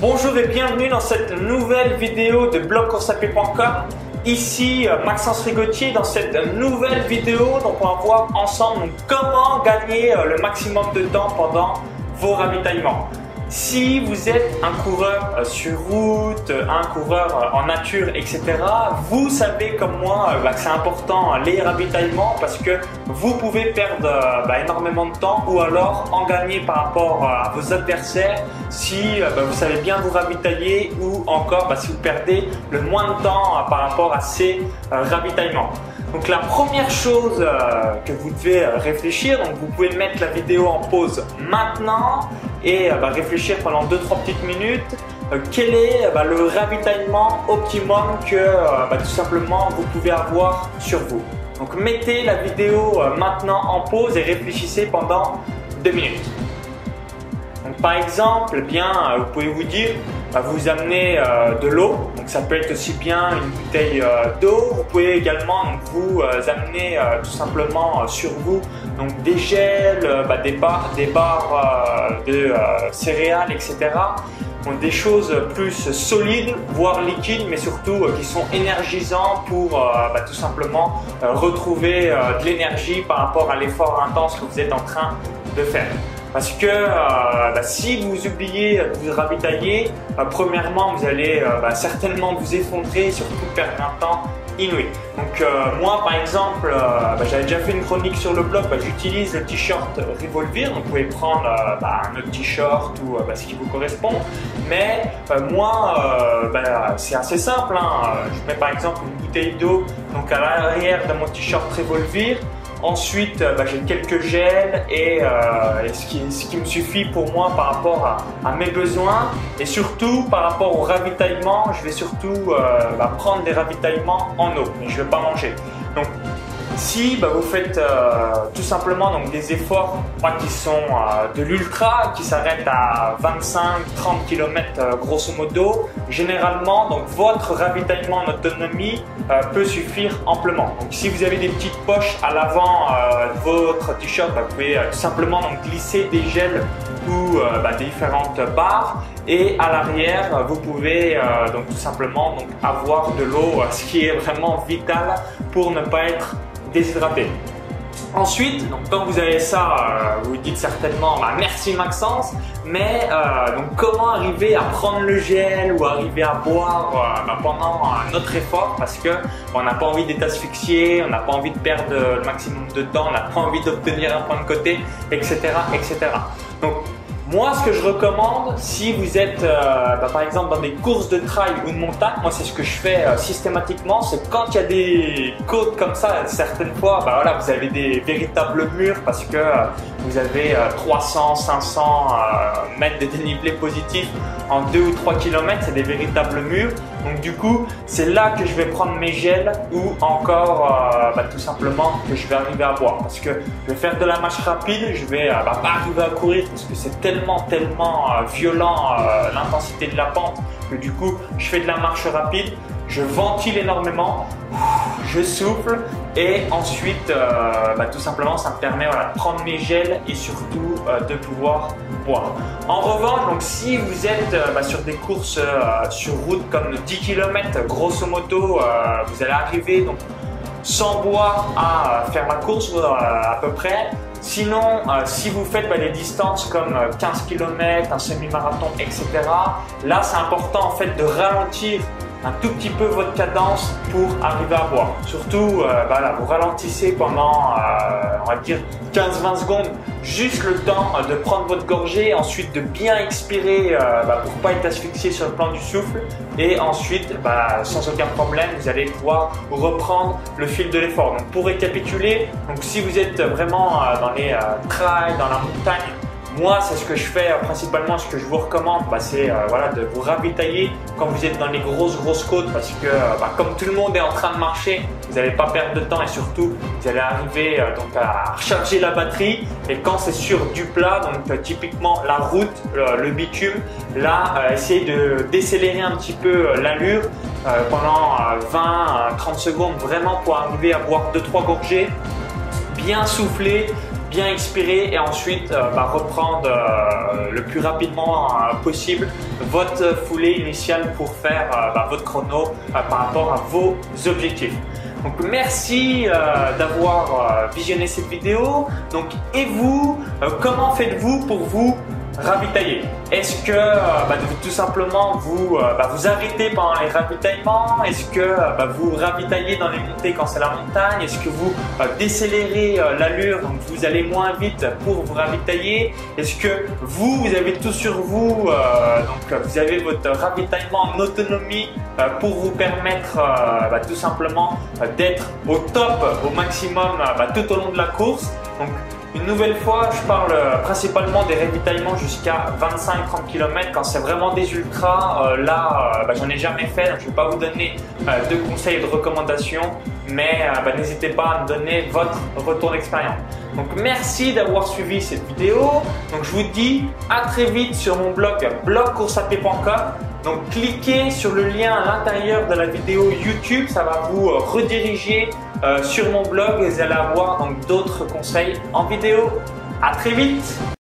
Bonjour et bienvenue dans cette nouvelle vidéo de blogcoursapé.com. Ici Maxence Rigotier. Dans cette nouvelle vidéo, donc on va voir ensemble comment gagner le maximum de temps pendant vos ravitaillements. Si vous êtes un coureur sur route, un coureur en nature, etc., vous savez comme moi que c'est important les ravitaillements parce que vous pouvez perdre énormément de temps ou alors en gagner par rapport à vos adversaires si vous savez bien vous ravitailler ou encore si vous perdez le moins de temps par rapport à ces ravitaillements. Donc la première chose que vous devez réfléchir, donc vous pouvez mettre la vidéo en pause maintenant et réfléchir pendant 2-3 petites minutes. Quel est le ravitaillement optimum que tout simplement vous pouvez avoir sur vous. Donc mettez la vidéo maintenant en pause et réfléchissez pendant 2 minutes. Donc par exemple, vous pouvez vous dire, vous amenez de l'eau, donc ça peut être aussi bien une bouteille d'eau. Vous pouvez également vous amener tout simplement sur vous donc des gels, des barres de céréales, etc. Donc des choses plus solides, voire liquides, mais surtout qui sont énergisants pour tout simplement retrouver de l'énergie par rapport à l'effort intense que vous êtes en train de faire. Parce que si vous oubliez de vous ravitailler, premièrement vous allez certainement vous effondrer et surtout perdre un temps inouï. Donc moi par exemple, j'avais déjà fait une chronique sur le blog, j'utilise le t-shirt Revolver, donc vous pouvez prendre un autre t-shirt ou ce qui vous correspond. Mais moi c'est assez simple, je mets par exemple une bouteille d'eau donc à l'arrière de mon t-shirt Revolver. Ensuite, j'ai quelques gels et ce qui me suffit pour moi par rapport à mes besoins et surtout par rapport au ravitaillement, je vais surtout prendre des ravitaillements en eau, mais je ne vais pas manger. Donc, si vous faites tout simplement des efforts qui sont de l'ultra, qui s'arrêtent à 25-30 km grosso modo, généralement votre ravitaillement en autonomie peut suffire amplement. Donc si vous avez des petites poches à l'avant de votre t-shirt, vous pouvez tout simplement glisser des gels ou des différentes barres et à l'arrière vous pouvez tout simplement avoir de l'eau, ce qui est vraiment vital pour ne pas être déshydraté. Ensuite, quand vous avez ça, vous vous dites certainement merci Maxence, mais comment arriver à prendre le gel ou arriver à boire pendant notre effort parce que on n'a pas envie d'être asphyxié, on n'a pas envie de perdre le maximum de temps, on n'a pas envie d'obtenir un point de côté, etc. etc. Donc moi, ce que je recommande, si vous êtes par exemple dans des courses de trail ou de montagne, moi c'est ce que je fais systématiquement, c'est quand il y a des côtes comme ça, certaines fois, vous avez des véritables murs parce que vous avez 300, 500 mètres de dénivelé positif en 2 ou 3 km, c'est des véritables murs. Donc du coup, c'est là que je vais prendre mes gels ou encore tout simplement que je vais arriver à boire. Parce que je vais faire de la marche rapide, je vais pas arriver à courir parce que c'est tellement violent l'intensité de la pente que du coup, je fais de la marche rapide, je ventile énormément, je souffle et ensuite tout simplement ça me permet de prendre mes gels et surtout de pouvoir boire. En revanche, si vous êtes sur des courses sur route comme 10 km, grosso modo vous allez arriver sans boire à faire la course à peu près. Sinon, si vous faites des distances comme 15 km, un semi-marathon, etc., là c'est important en fait de ralentir un tout petit peu votre cadence pour arriver à boire. Surtout, vous ralentissez pendant, on va dire 15-20 secondes, juste le temps de prendre votre gorgée, ensuite de bien expirer pour pas être asphyxié sur le plan du souffle et ensuite, sans aucun problème, vous allez pouvoir reprendre le fil de l'effort. Donc pour récapituler, si vous êtes vraiment dans les trails, dans la montagne, moi, c'est ce que je fais principalement, ce que je vous recommande, c'est de vous ravitailler quand vous êtes dans les grosses côtes parce que comme tout le monde est en train de marcher, vous n'allez pas perdre de temps et surtout, vous allez arriver à recharger la batterie et quand c'est sur du plat, typiquement la route, le bitume, là, essayez de décélérer un petit peu l'allure pendant 20-30 secondes vraiment pour arriver à boire 2-3 gorgées, bien souffler, bien expirer et ensuite reprendre le plus rapidement possible votre foulée initiale pour faire votre chrono par rapport à vos objectifs. Donc merci d'avoir visionné cette vidéo. Donc, et vous, comment faites-vous pour vous ravitailler? Est-ce que tout simplement vous arrêtez pendant les ravitaillements? Est-ce que vous ravitaillez dans les montées quand c'est la montagne? Est-ce que vous décélérez l'allure, donc vous allez moins vite pour vous ravitailler? Est-ce que vous avez tout sur vous, donc vous avez votre ravitaillement en autonomie pour vous permettre tout simplement d'être au top, au maximum tout au long de la course? Donc, une nouvelle fois, je parle principalement des ravitaillements jusqu'à 25-30 km quand c'est vraiment des ultras. J'en ai jamais fait, donc je ne vais pas vous donner de conseils et de recommandations, mais n'hésitez pas à me donner votre retour d'expérience. Donc merci d'avoir suivi cette vidéo. Donc je vous dis à très vite sur mon blog blogcoursapied.com. Donc cliquez sur le lien à l'intérieur de la vidéo YouTube, ça va vous rediriger sur mon blog et vous allez avoir donc d'autres conseils en vidéo. À très vite!